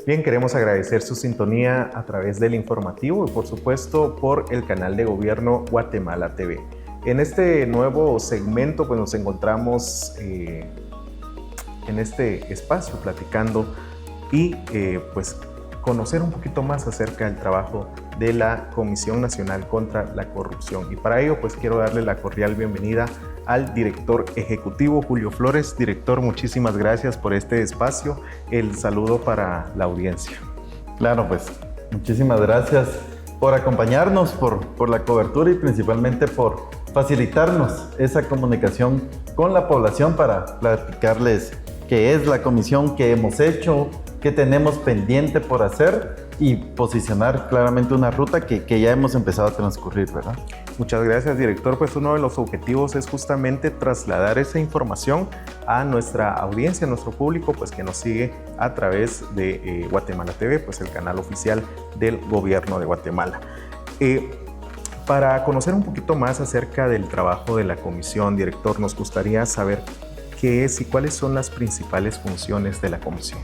Bien, queremos agradecer su sintonía a través del informativo y por supuesto por el canal de gobierno Guatemala TV. En este nuevo segmento pues nos encontramos en este espacio platicando y pues conocer un poquito más acerca del trabajo de la Comisión Nacional contra la Corrupción. Y para ello pues quiero darle la cordial bienvenida al director ejecutivo Julio Flores. Director, muchísimas gracias por este espacio. El saludo para la audiencia. Claro, pues muchísimas gracias por acompañarnos, por la cobertura y principalmente por facilitarnos esa comunicación con la población para platicarles qué es la comisión, qué hemos hecho, qué tenemos pendiente por hacer y posicionar claramente una ruta que ya hemos empezado a transcurrir, ¿verdad? Muchas gracias, director. Pues uno de los objetivos es justamente trasladar esa información a nuestra audiencia, a nuestro público, pues que nos sigue a través de Guatemala TV, pues el canal oficial del gobierno de Guatemala. Para conocer un poquito más acerca del trabajo de la comisión, director, nos gustaría saber qué es y cuáles son las principales funciones de la comisión.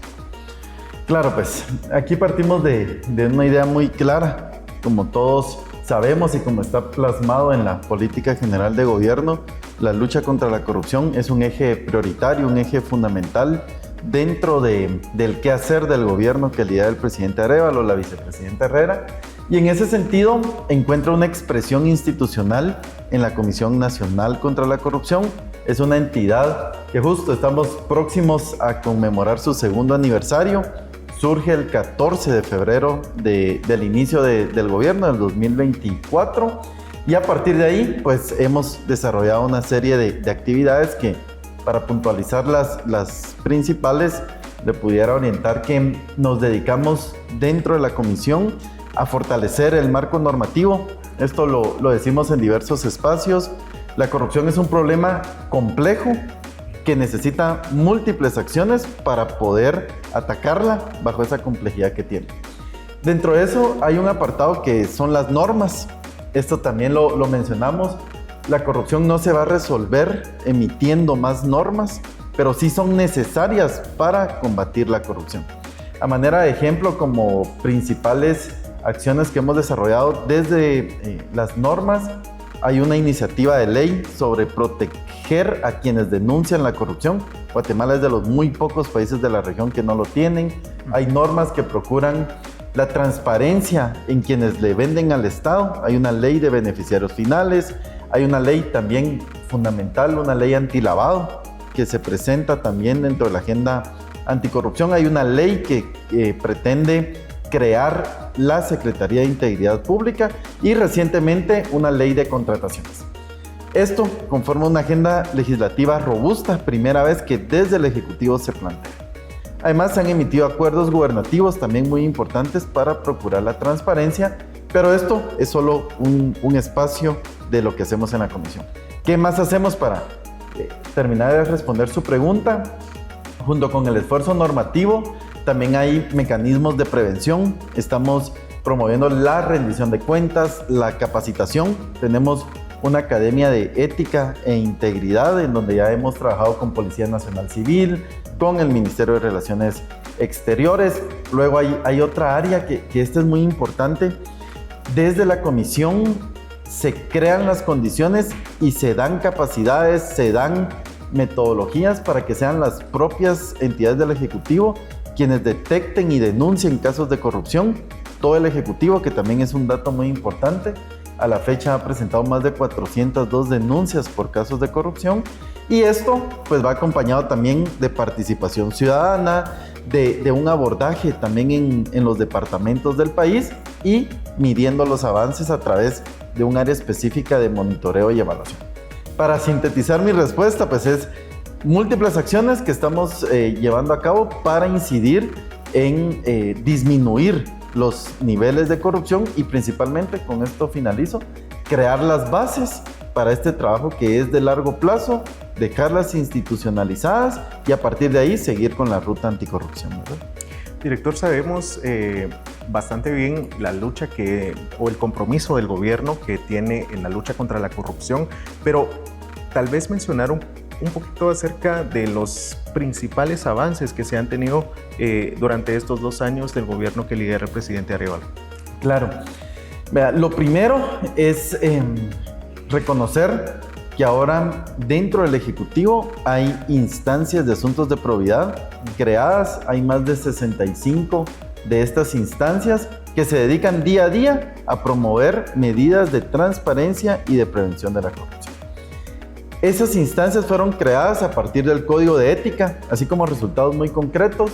Claro, pues aquí partimos de una idea muy clara. Como todos sabemos y como está plasmado en la política general de gobierno, la lucha contra la corrupción es un eje prioritario, un eje fundamental dentro del quehacer del gobierno que lidera el presidente Arévalo, la vicepresidenta Herrera, y en ese sentido encuentra una expresión institucional en la Comisión Nacional contra la Corrupción. Es una entidad que justo estamos próximos a conmemorar su segundo aniversario. Surge el 14 de febrero del inicio del gobierno del 2024 y a partir de ahí pues hemos desarrollado una serie de actividades que, para puntualizar las principales, le pudiera orientar que nos dedicamos dentro de la comisión a fortalecer el marco normativo. Esto lo decimos en diversos espacios. La corrupción es un problema complejo que necesita múltiples acciones para poder atacarla bajo esa complejidad que tiene. Dentro de eso hay un apartado que son las normas. Esto también lo mencionamos. La corrupción no se va a resolver emitiendo más normas, pero sí son necesarias para combatir la corrupción. A manera de ejemplo, como principales acciones que hemos desarrollado desde las normas, hay una iniciativa de ley sobre proteger a quienes denuncian la corrupción. Guatemala es de los muy pocos países de la región que no lo tienen. Hay normas que procuran la transparencia en quienes le venden al Estado. Hay una ley de beneficiarios finales. Hay una ley también fundamental, una ley antilavado, que se presenta también dentro de la agenda anticorrupción. Hay una ley que pretende crear la Secretaría de Integridad Pública y recientemente una ley de contrataciones. Esto conforma una agenda legislativa robusta, primera vez que desde el Ejecutivo se plantea. Además, se han emitido acuerdos gubernativos también muy importantes para procurar la transparencia, pero esto es solo un espacio de lo que hacemos en la comisión. ¿Qué más hacemos para terminar de responder su pregunta? Junto con el esfuerzo normativo, también hay mecanismos de prevención. Estamos promoviendo la rendición de cuentas, la capacitación. Tenemos una academia de ética e integridad en donde ya hemos trabajado con Policía Nacional Civil, con el Ministerio de Relaciones Exteriores. Luego hay otra área que esta es muy importante. Desde la comisión se crean las condiciones y se dan capacidades, se dan metodologías para que sean las propias entidades del Ejecutivo quienes detecten y denuncien casos de corrupción. Todo el Ejecutivo, que también es un dato muy importante, a la fecha ha presentado más de 402 denuncias por casos de corrupción, y esto pues va acompañado también de participación ciudadana, de un abordaje también en los departamentos del país y midiendo los avances a través de un área específica de monitoreo y evaluación. Para sintetizar mi respuesta, pues es múltiples acciones que estamos llevando a cabo para incidir en disminuir los niveles de corrupción y principalmente, con esto finalizo, crear las bases para este trabajo que es de largo plazo, dejarlas institucionalizadas y a partir de ahí seguir con la ruta anticorrupción, ¿verdad? Director, sabemos bastante bien la lucha o el compromiso del gobierno que tiene en la lucha contra la corrupción, pero tal vez mencionar un poquito acerca de los principales avances que se han tenido durante estos 2 años del gobierno que lidera el presidente Arevalo. Claro. Vea, lo primero es reconocer que ahora dentro del Ejecutivo hay instancias de asuntos de probidad creadas, hay más de 65 de estas instancias que se dedican día a día a promover medidas de transparencia y de prevención de la corrupción. Esas instancias fueron creadas a partir del Código de Ética, así como resultados muy concretos.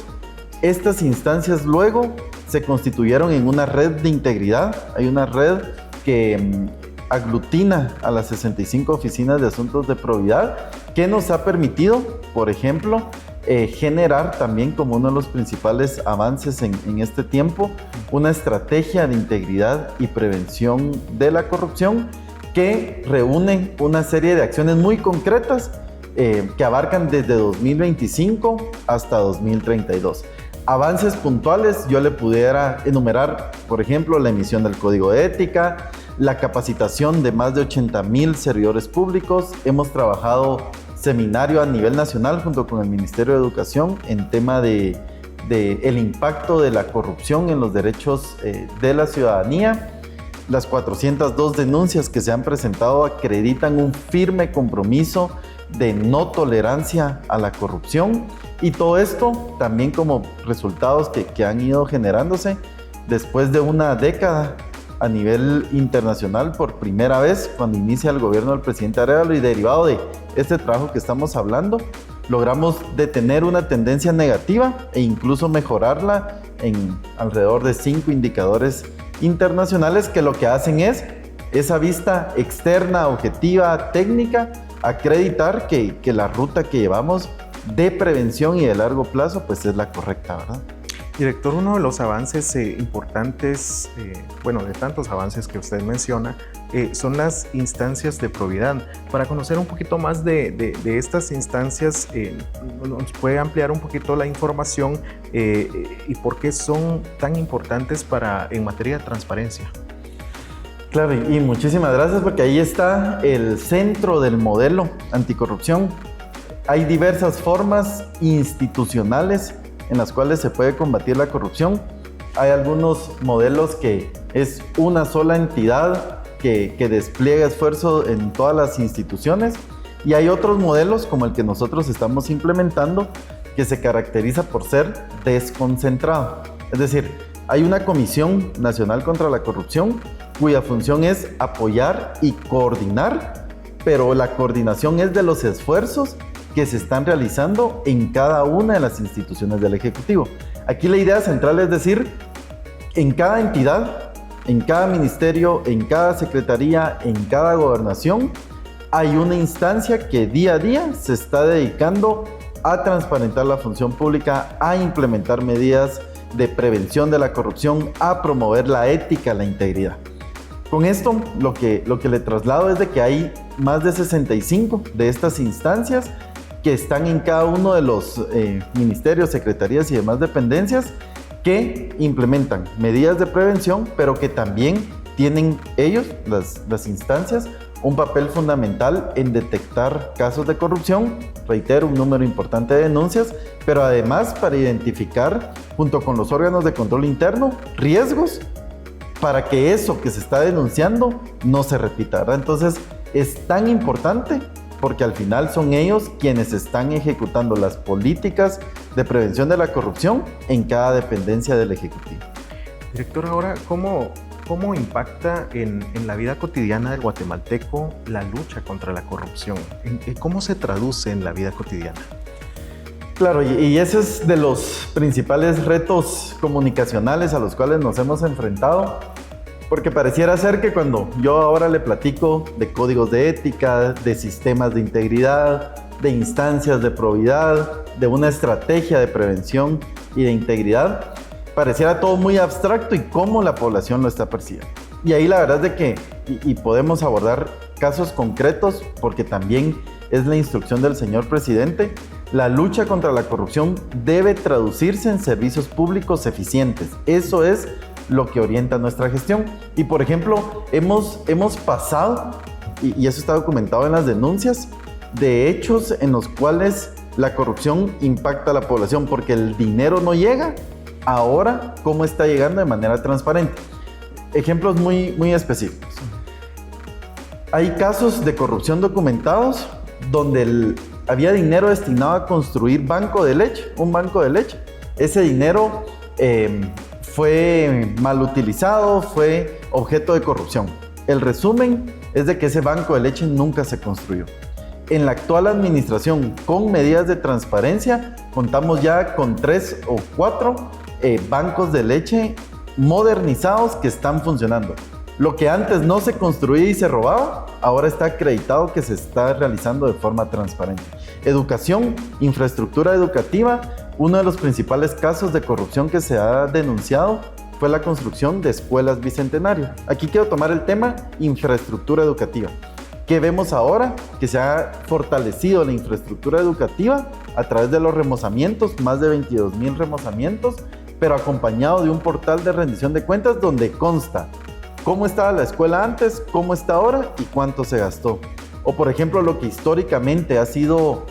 Estas instancias luego se constituyeron en una red de integridad. Hay una red que aglutina a las 65 oficinas de asuntos de probidad que nos ha permitido, por ejemplo, generar también como uno de los principales avances en este tiempo una estrategia de integridad y prevención de la corrupción que reúne una serie de acciones muy concretas que abarcan desde 2025 hasta 2032. Avances puntuales, yo le pudiera enumerar, por ejemplo, la emisión del Código de Ética, la capacitación de más de 80,000 servidores públicos. Hemos trabajado seminario a nivel nacional junto con el Ministerio de Educación en tema de el impacto de la corrupción en los derechos de la ciudadanía. Las 402 denuncias que se han presentado acreditan un firme compromiso de no tolerancia a la corrupción, y todo esto también como resultados que han ido generándose después de una década a nivel internacional. Por primera vez, cuando inicia el gobierno del presidente Arevalo y derivado de este trabajo que estamos hablando, logramos detener una tendencia negativa e incluso mejorarla en alrededor de 5 indicadores internacionales que lo que hacen es esa vista externa, objetiva, técnica, acreditar que la ruta que llevamos de prevención y de largo plazo pues es la correcta, ¿verdad? Director, uno de los avances importantes, de tantos avances que usted menciona, son las instancias de probidad. Para conocer un poquito más de estas instancias, ¿nos puede ampliar un poquito la información y por qué son tan importantes en materia de transparencia? Claro, y muchísimas gracias, porque ahí está el centro del modelo anticorrupción. Hay diversas formas institucionales en las cuales se puede combatir la corrupción. Hay algunos modelos que es una sola entidad que despliega esfuerzo en todas las instituciones, y hay otros modelos como el que nosotros estamos implementando que se caracteriza por ser desconcentrado. Es decir, hay una Comisión Nacional contra la Corrupción cuya función es apoyar y coordinar, pero la coordinación es de los esfuerzos que se están realizando en cada una de las instituciones del Ejecutivo. Aquí la idea central es decir, en cada entidad, en cada ministerio, en cada secretaría, en cada gobernación, hay una instancia que día a día se está dedicando a transparentar la función pública, a implementar medidas de prevención de la corrupción, a promover la ética, la integridad. Con esto, lo que le traslado es de que hay más de 65 de estas instancias que están en cada uno de los ministerios, secretarías y demás dependencias que implementan medidas de prevención, pero que también tienen ellos, las instancias, un papel fundamental en detectar casos de corrupción, reitero, un número importante de denuncias, pero además para identificar, junto con los órganos de control interno, riesgos para que eso que se está denunciando no se repita, ¿verdad? Entonces, es tan importante porque al final son ellos quienes están ejecutando las políticas de prevención de la corrupción en cada dependencia del Ejecutivo. Director, ahora, ¿cómo impacta en la vida cotidiana del guatemalteco la lucha contra la corrupción? ¿Cómo se traduce en la vida cotidiana? Claro, y ese es de los principales retos comunicacionales a los cuales nos hemos enfrentado, porque pareciera ser que cuando yo ahora le platico de códigos de ética, de sistemas de integridad, de instancias de probidad, de una estrategia de prevención y de integridad, pareciera todo muy abstracto y cómo la población lo está percibiendo. Y ahí la verdad es de que, y podemos abordar casos concretos, porque también es la instrucción del señor presidente, la lucha contra la corrupción debe traducirse en servicios públicos eficientes. Eso es lo que orienta nuestra gestión. Y por ejemplo, hemos pasado, y eso está documentado en las denuncias, de hechos en los cuales la corrupción impacta a la población, porque el dinero no llega. Ahora, ¿cómo está llegando de manera transparente? Ejemplos muy específicos. Hay casos de corrupción documentados donde había dinero destinado a construir un banco de leche. Ese dinero fue mal utilizado, fue objeto de corrupción. El resumen es de que ese banco de leche nunca se construyó. En la actual administración, con medidas de transparencia, contamos ya con 3 o 4 bancos de leche modernizados que están funcionando. Lo que antes no se construía y se robaba, ahora está acreditado que se está realizando de forma transparente. Educación, infraestructura educativa. Uno de los principales casos de corrupción que se ha denunciado fue la construcción de escuelas bicentenario. Aquí quiero tomar el tema infraestructura educativa. ¿Qué vemos ahora? Que se ha fortalecido la infraestructura educativa a través de los remozamientos, más de 22,000 remozamientos, pero acompañado de un portal de rendición de cuentas donde consta cómo estaba la escuela antes, cómo está ahora y cuánto se gastó. O por ejemplo, lo que históricamente ha sido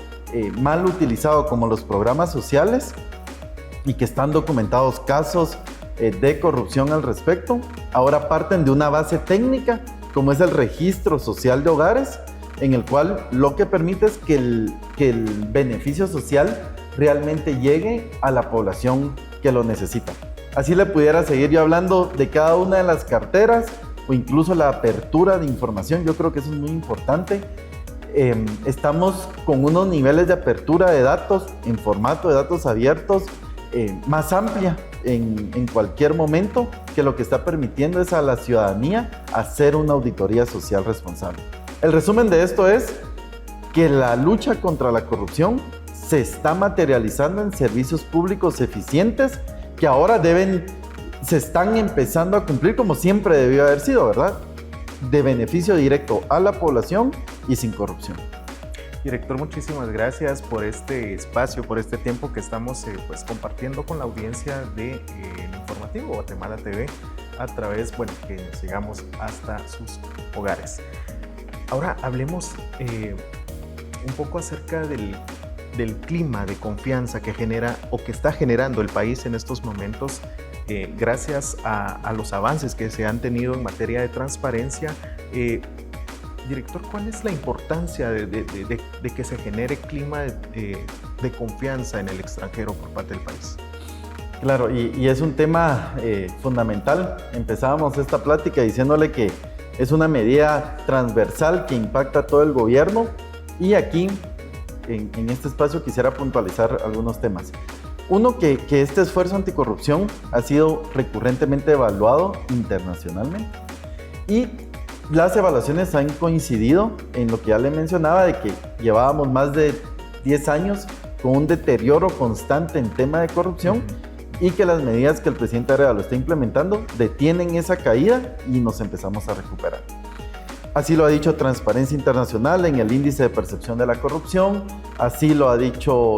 mal utilizado como los programas sociales y que están documentados casos de corrupción al respecto, ahora parten de una base técnica como es el registro social de hogares, en el cual lo que permite es que el beneficio social realmente llegue a la población que lo necesita. Así le pudiera seguir yo hablando de cada una de las carteras o incluso la apertura de información. Yo creo que eso es muy importante. Estamos con unos niveles de apertura de datos en formato de datos abiertos más amplia en cualquier momento, que lo que está permitiendo es a la ciudadanía hacer una auditoría social responsable. El resumen de esto es que la lucha contra la corrupción se está materializando en servicios públicos eficientes que ahora se están empezando a cumplir como siempre debió haber sido, ¿verdad? De beneficio directo a la población y sin corrupción. Director, muchísimas gracias por este espacio, por este tiempo que estamos compartiendo con la audiencia del informativo Guatemala TV a través, que nos llegamos hasta sus hogares. Ahora hablemos un poco acerca del clima de confianza que genera o que está generando el país en estos momentos gracias a los avances que se han tenido en materia de transparencia. Director, ¿cuál es la importancia de que se genere clima de confianza en el extranjero por parte del país? Claro, y es un tema fundamental. Empezábamos esta plática diciéndole que es una medida transversal que impacta a todo el gobierno, y aquí en este espacio quisiera puntualizar algunos temas. Uno, que este esfuerzo anticorrupción ha sido recurrentemente evaluado internacionalmente, y las evaluaciones han coincidido en lo que ya le mencionaba, de que llevábamos más de 10 años con un deterioro constante en tema de corrupción, y que las medidas que el presidente Arevalo está implementando detienen esa caída y nos empezamos a recuperar. Así lo ha dicho Transparencia Internacional en el índice de percepción de la corrupción, así lo ha dicho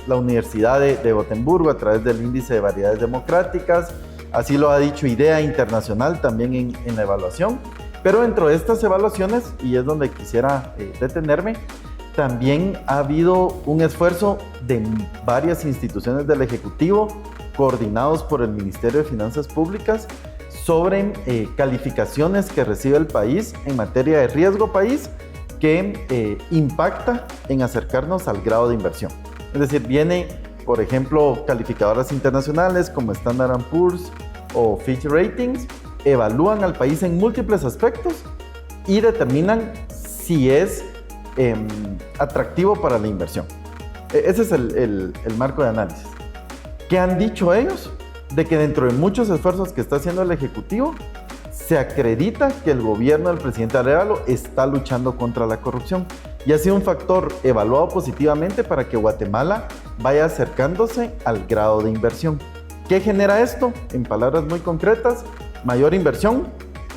la Universidad de Gotemburgo a través del índice de variedades democráticas, así lo ha dicho IDEA Internacional también en la evaluación. Pero dentro de estas evaluaciones, y es donde quisiera detenerme, también ha habido un esfuerzo de varias instituciones del Ejecutivo, coordinados por el Ministerio de Finanzas Públicas, sobre calificaciones que recibe el país en materia de riesgo país, que impacta en acercarnos al grado de inversión. Es decir, viene, por ejemplo, calificadoras internacionales como Standard & Poor's o Fitch Ratings, evalúan al país en múltiples aspectos y determinan si es atractivo para la inversión. Ese es el marco de análisis. ¿Qué han dicho ellos? De que dentro de muchos esfuerzos que está haciendo el Ejecutivo, se acredita que el gobierno del presidente Arevalo está luchando contra la corrupción, y ha sido un factor evaluado positivamente para que Guatemala vaya acercándose al grado de inversión. ¿Qué genera esto? En palabras muy concretas, mayor inversión,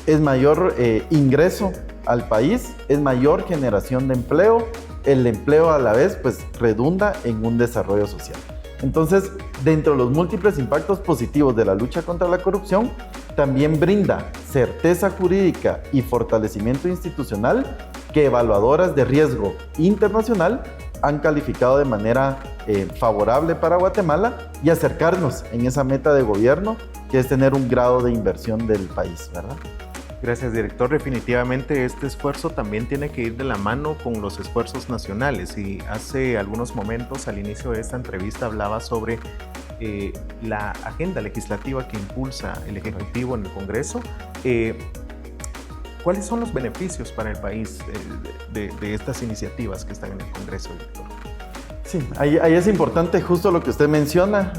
es mayor ingreso al país, es mayor generación de empleo, el empleo a la vez redunda en un desarrollo social. Entonces, dentro de los múltiples impactos positivos de la lucha contra la corrupción, también brinda certeza jurídica y fortalecimiento institucional que evaluadoras de riesgo internacional han calificado de manera favorable para Guatemala y acercarnos en esa meta de gobierno que es tener un grado de inversión del país, ¿verdad? Gracias, director. Definitivamente este esfuerzo también tiene que ir de la mano con los esfuerzos nacionales y hace algunos momentos al inicio de esta entrevista hablaba sobre la agenda legislativa que impulsa el Ejecutivo en el Congreso. ¿Cuáles son los beneficios para el país de estas iniciativas que están en el Congreso, director? Sí, ahí es importante justo lo que usted menciona.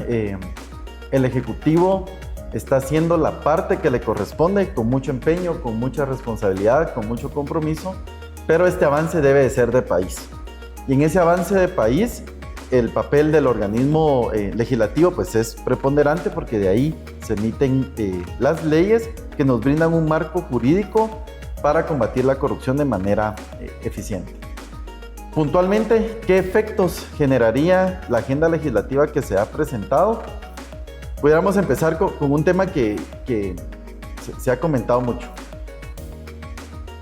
El Ejecutivo está haciendo la parte que le corresponde con mucho empeño, con mucha responsabilidad, con mucho compromiso, pero este avance debe de ser de país. Y en ese avance de país, el papel del organismo legislativo pues es preponderante porque de ahí se emiten las leyes que nos brindan un marco jurídico para combatir la corrupción de manera eficiente. Puntualmente, ¿qué efectos generaría la agenda legislativa que se ha presentado? Pudiéramos empezar con un tema que se ha comentado mucho.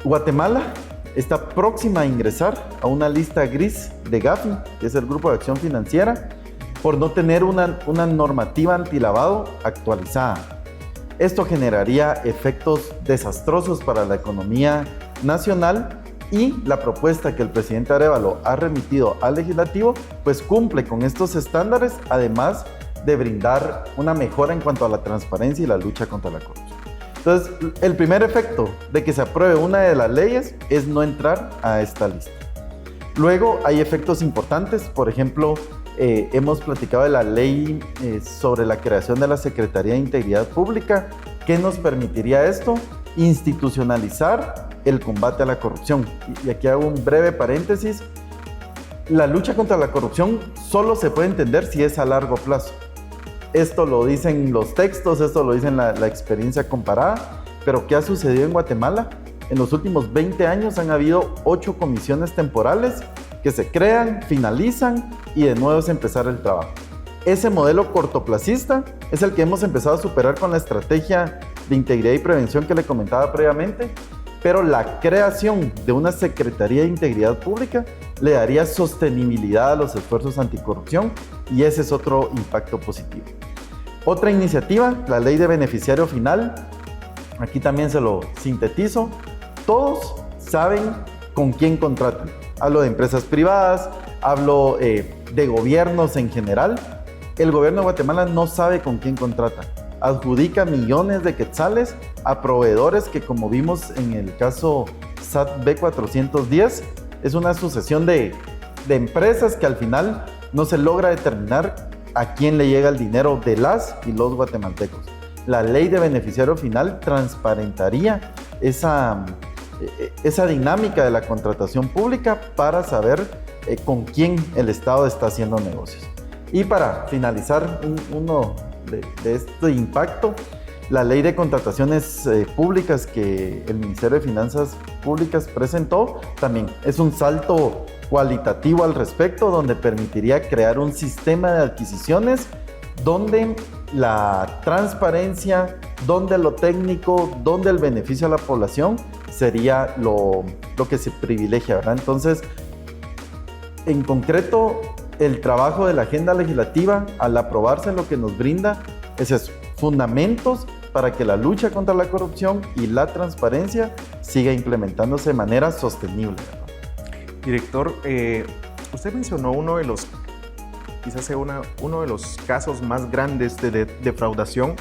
Guatemala está próxima a ingresar a una lista gris de Gafi, que es el Grupo de Acción Financiera, por no tener una normativa antilavado actualizada. Esto generaría efectos desastrosos para la economía nacional y la propuesta que el presidente Arévalo ha remitido al legislativo pues cumple con estos estándares, además de brindar una mejora en cuanto a la transparencia y la lucha contra la corrupción. Entonces, el primer efecto de que se apruebe una de las leyes es no entrar a esta lista. Luego hay efectos importantes, por ejemplo, hemos platicado de la ley sobre la creación de la Secretaría de Integridad Pública. ¿Qué nos permitiría esto? Institucionalizar el combate a la corrupción. Y aquí hago un breve paréntesis. La lucha contra la corrupción solo se puede entender si es a largo plazo. Esto lo dicen los textos, esto lo dicen la experiencia comparada, pero ¿qué ha sucedido en Guatemala? En los últimos 20 años han habido 8 comisiones temporales que se crean, finalizan y de nuevo es empezar el trabajo. Ese modelo cortoplacista es el que hemos empezado a superar con la estrategia de integridad y prevención que le comentaba previamente, pero la creación de una Secretaría de Integridad Pública le daría sostenibilidad a los esfuerzos anticorrupción y ese es otro impacto positivo. Otra iniciativa, la Ley de Beneficiario Final. Aquí también se lo sintetizo. Todos saben con quién contratan. Hablo de empresas privadas, hablo de gobiernos en general. El gobierno de Guatemala no sabe con quién contrata. Adjudica millones de quetzales a proveedores que, como vimos en el caso SAT B410, es una sucesión de empresas que al final no se logra determinar a quién le llega el dinero de las y los guatemaltecos. La ley de beneficiario final transparentaría esa dinámica de la contratación pública para saber con quién el Estado está haciendo negocios. Y para finalizar uno de este impacto, la ley de contrataciones públicas que el Ministerio de Finanzas Públicas presentó también es un salto cualitativo al respecto, donde permitiría crear un sistema de adquisiciones donde la transparencia, donde lo técnico, donde el beneficio a la población sería lo que se privilegia, ¿verdad? Entonces, en concreto, el trabajo de la agenda legislativa, al aprobarse, lo que nos brinda es eso, fundamentos para que la lucha contra la corrupción y la transparencia siga implementándose de manera sostenible, ¿verdad? Director, usted mencionó uno de los casos más grandes de defraudación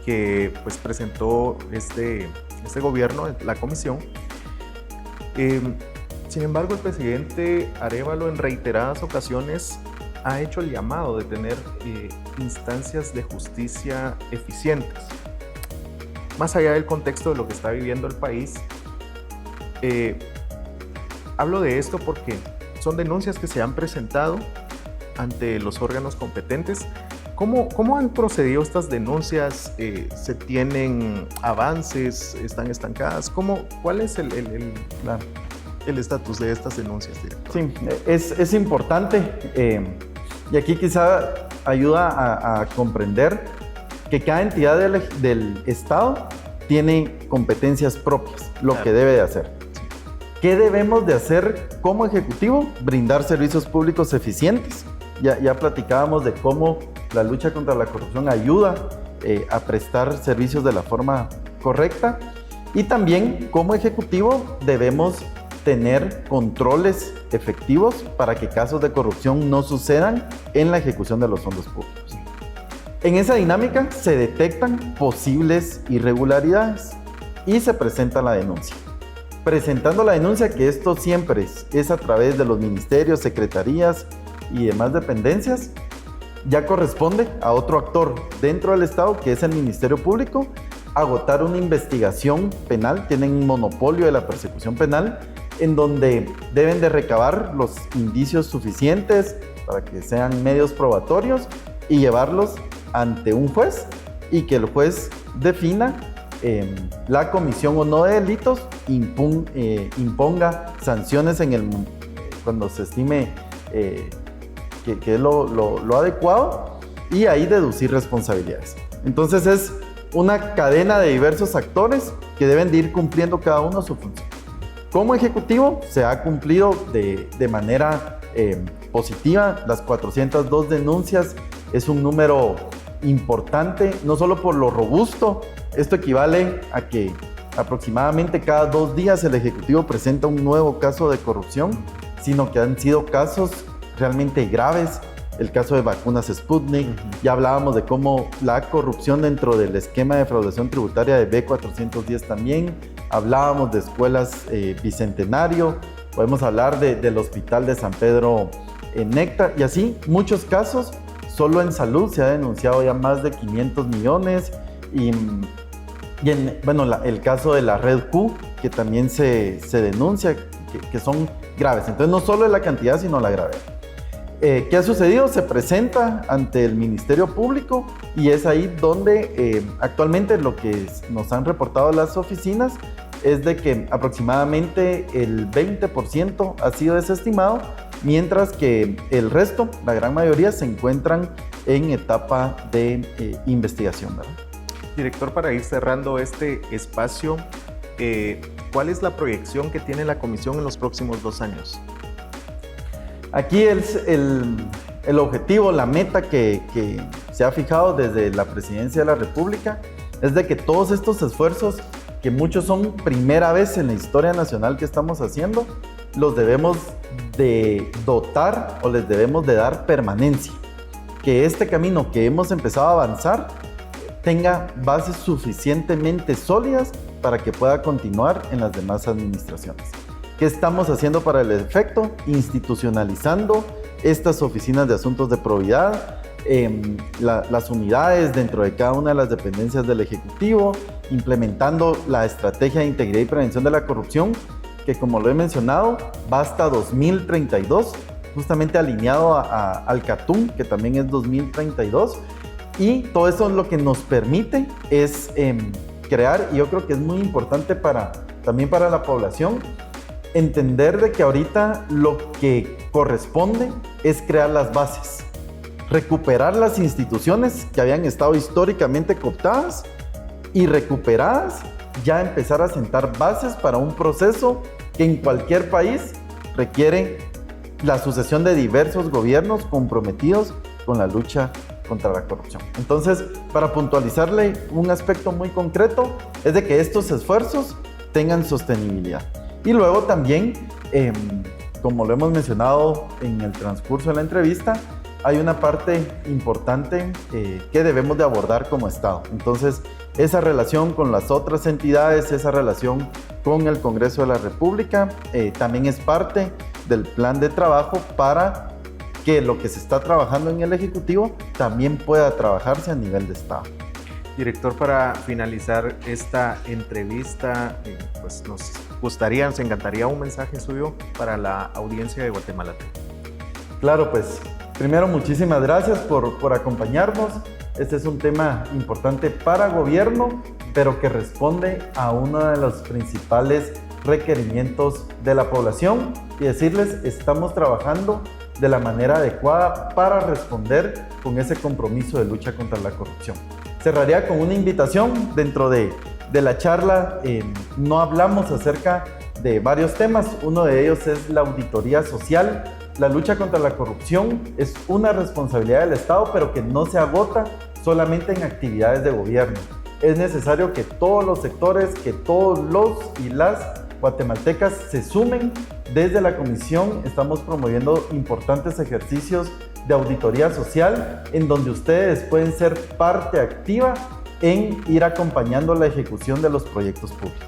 que pues, presentó este gobierno, la comisión. Sin embargo, el presidente Arévalo en reiteradas ocasiones ha hecho el llamado de tener instancias de justicia eficientes. Más allá del contexto de lo que está viviendo el país, hablo de esto porque son denuncias que se han presentado ante los órganos competentes. ¿Cómo han procedido estas denuncias? ¿Se tienen avances? ¿Están estancadas? ¿Cuál es el estatus de estas denuncias, director? Sí, es importante y aquí quizá ayuda a comprender que cada entidad del Estado tiene competencias propias, lo que debe de hacer. ¿Qué debemos de hacer como ejecutivo? Brindar servicios públicos eficientes. Ya platicábamos de cómo la lucha contra la corrupción ayuda a prestar servicios de la forma correcta. Y también como ejecutivo debemos tener controles efectivos para que casos de corrupción no sucedan en la ejecución de los fondos públicos. En esa dinámica se detectan posibles irregularidades y se presenta la denuncia. Presentando la denuncia, que esto siempre es a través de los ministerios, secretarías y demás dependencias, ya corresponde a otro actor dentro del Estado, que es el Ministerio Público, agotar una investigación penal. Tienen un monopolio de la persecución penal, en donde deben de recabar los indicios suficientes para que sean medios probatorios y llevarlos ante un juez, y que el juez defina la comisión o no de delitos, imponga sanciones cuando se estime que es lo adecuado, y ahí deducir responsabilidades. Entonces es una cadena de diversos actores que deben de ir cumpliendo cada uno su función. Como ejecutivo se ha cumplido de manera positiva. Las 402 denuncias es un número importante, no solo por lo robusto. Esto equivale a que aproximadamente cada 2 días el Ejecutivo presenta un nuevo caso de corrupción, sino que han sido casos realmente graves. El caso de vacunas Sputnik, ya hablábamos de cómo la corrupción dentro del esquema de defraudación tributaria de B410 también, hablábamos de escuelas Bicentenario, podemos hablar del Hospital de San Pedro Necta, y así muchos casos. Solo en salud se ha denunciado ya más de 500 millones, y el caso de la Red Q, que también se denuncia, que son graves. Entonces no solo es la cantidad, sino la gravedad. ¿Qué ha sucedido? Se presenta ante el Ministerio Público, y es ahí donde actualmente lo que nos han reportado las oficinas es de que aproximadamente el 20% ha sido desestimado, mientras que el resto, la gran mayoría, se encuentran en etapa de investigación, ¿verdad? Director, para ir cerrando este espacio, ¿cuál es la proyección que tiene la comisión en los próximos 2 años? Aquí el objetivo, la meta que se ha fijado desde la Presidencia de la República es de que todos estos esfuerzos, que muchos son primera vez en la historia nacional que estamos haciendo, los debemos de dotar o les debemos de dar permanencia. Que este camino que hemos empezado a avanzar tenga bases suficientemente sólidas para que pueda continuar en las demás administraciones. ¿Qué estamos haciendo para el efecto? Institucionalizando estas oficinas de asuntos de probidad, las unidades dentro de cada una de las dependencias del Ejecutivo, implementando la estrategia de integridad y prevención de la corrupción, que, como lo he mencionado, va hasta 2032, justamente alineado al CATUM, que también es 2032, y todo eso lo que nos permite es crear, y yo creo que es muy importante también para la población, entender de que ahorita lo que corresponde es crear las bases, recuperar las instituciones que habían estado históricamente cooptadas, y recuperadas ya empezar a sentar bases para un proceso que en cualquier país requiere la sucesión de diversos gobiernos comprometidos con la lucha contra la corrupción. Entonces, para puntualizarle un aspecto muy concreto, es de que estos esfuerzos tengan sostenibilidad. Y luego también, como lo hemos mencionado en el transcurso de la entrevista, hay una parte importante que debemos de abordar como Estado. Entonces, esa relación con las otras entidades, esa relación con el Congreso de la República, también es parte del plan de trabajo para que lo que se está trabajando en el Ejecutivo también pueda trabajarse a nivel de Estado. Director, para finalizar esta entrevista, pues nos encantaría un mensaje suyo para la audiencia de Guatemala TV. Claro, pues primero muchísimas gracias por acompañarnos. Este es un tema importante para gobierno, pero que responde a uno de los principales requerimientos de la población, y decirles, estamos trabajando de la manera adecuada para responder con ese compromiso de lucha contra la corrupción. Cerraría con una invitación. Dentro de la charla no hablamos acerca de varios temas. Uno de ellos es la auditoría social. La lucha contra la corrupción es una responsabilidad del Estado, pero que no se agota solamente en actividades de gobierno. Es necesario que todos los sectores, que todos los y las guatemaltecas se sumen. Desde la Comisión estamos promoviendo importantes ejercicios de auditoría social en donde ustedes pueden ser parte activa en ir acompañando la ejecución de los proyectos públicos.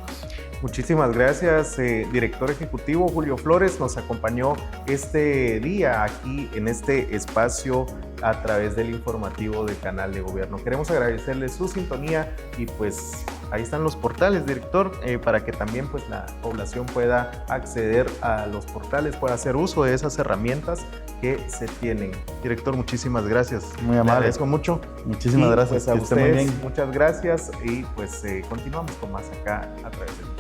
Muchísimas gracias, director ejecutivo Julio Flores. Nos acompañó este día aquí en este espacio a través del informativo del Canal de Gobierno. Queremos agradecerle su sintonía y pues ahí están los portales, director, para que también pues la población pueda acceder a los portales, pueda hacer uso de esas herramientas que se tienen. Director, muchísimas gracias. Muy amable. Le agradezco mucho. Muchísimas gracias. Pues a que esté muy ustedes, bien. muchas gracias y pues continuamos con más acá a través del